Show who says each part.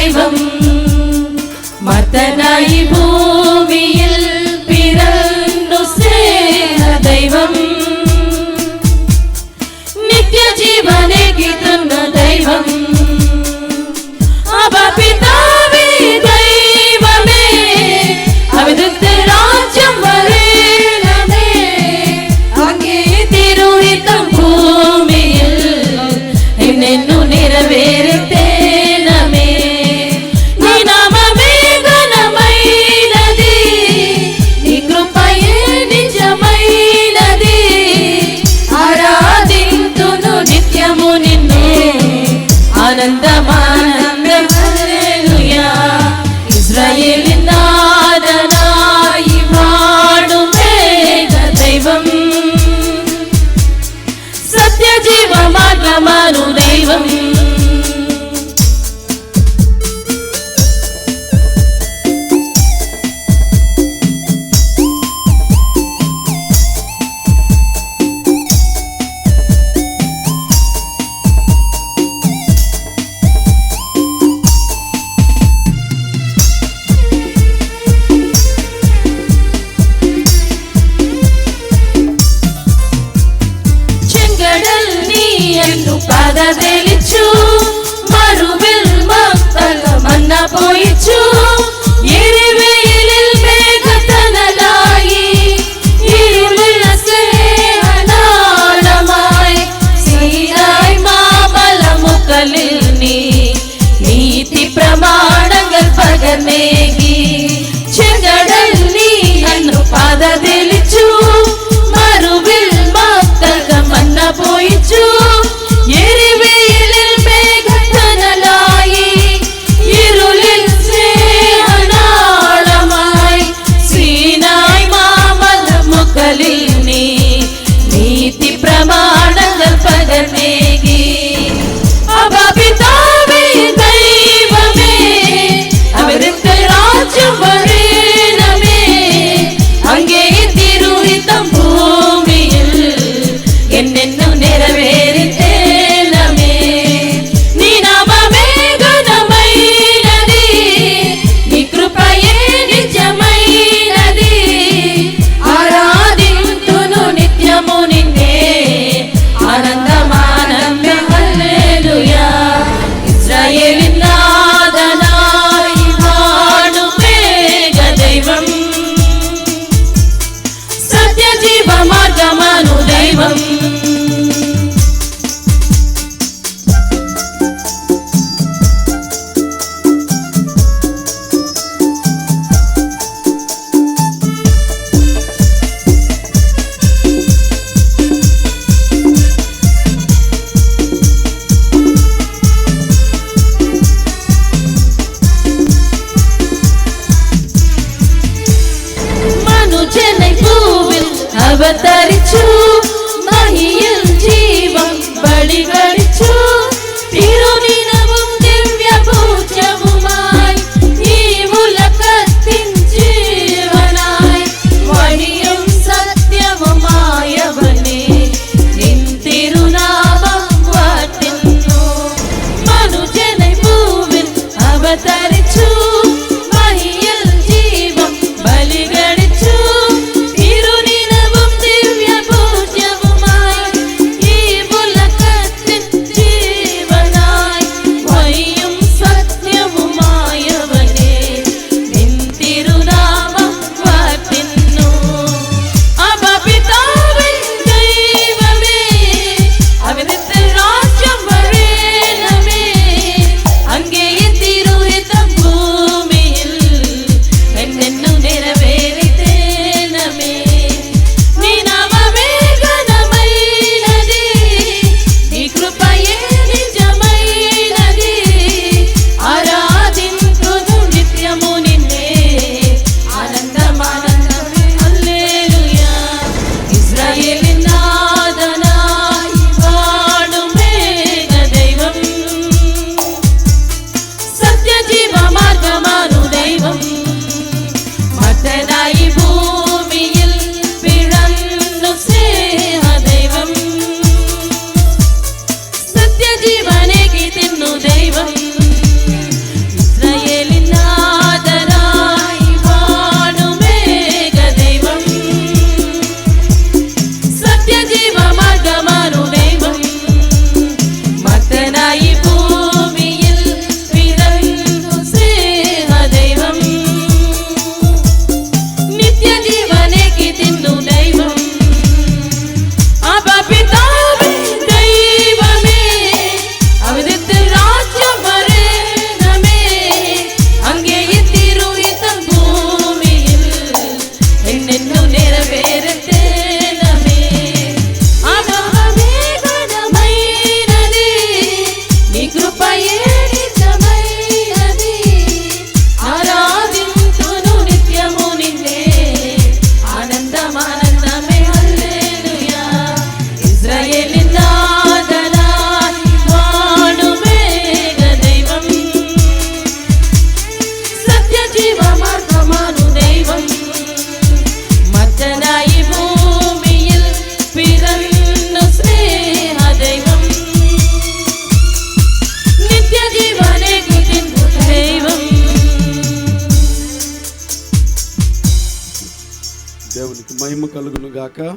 Speaker 1: ദൈവം മർത്തനായി ഭൂമിയിൽ പിറന്നു സ്നേഹ ദൈവം നിത്യജീവനേകി തന്ന ദൈവം അബ പിതാവേ ദൈവമേ അവിടുത്തെ രാജ്യം വരേണമേ അങ്ങേ തിരുഹിതം ഭൂമിയിൽ എന്നെന്നു നിറവേറിത്തേണമേ నీ నామమే ఘనమైనది నీ కృపయే నిజమైనది ఆరాధింతును నిత్యము నిన్నే ఆనందమానందం హల్లెలూయా ఇశ్రాయేలిన్ నాథనాయి వాడుమేఘ దైవం సత్యజీవ మార్గమను దైవం തെളിച്ചു മറുവിൽ മക്കൾ മന്ന പോയിച്ചു എരിവെയിലിൽ മേഘത്തണലായി ഇരുളിൽ സ്നേഹനാളമായി സീനായ് മാമലമുകളിൽ നീ നീതി പ്രമാണങ്ങൾ പകർന്നേകി ചെങ്കടൽ നീ അന്നു പാത തെളിച്ചു മറുവിൽ മക്കൾ മന്ന പോയിച്ചു എരിവെയിലിൽ മേഘത്തണലായി ഇരുളിൽ സ്നേഹനാളമായി സീനായ് മാമലമുകളിൽ നീ നീതി പ്രമാണങ്ങൾ പകർന്നേകി അബ പിതാവേ ദൈവമേ അവിടുത്തെ രാജ്യം വരേണമേ അങ്ങേ തിരുഹിതം ഭൂമിയിൽ എന്നെന്നു നിറവേറിത്തേ సత్యజీవ మార్గమను దైవం അവതരിച്ചു മഹിയിൽ ജീവം ബലികഴിച്ചു തിരുദിനവും ദിവ്യപൂജവുമായി ഈ ഉലകത്തിൻ ജീവനായി വഴിയും സത്യവുമായവനെ നിൻ തിരുനാമം വാഴ്ത്തുന്നു മനുജനെ ഭൂവിൽ അവതരിച്ചു മഹിയിൽ ജീവം ബലികഴിച്ചു അങ്ങേ തിരുഹിതം
Speaker 2: గాక.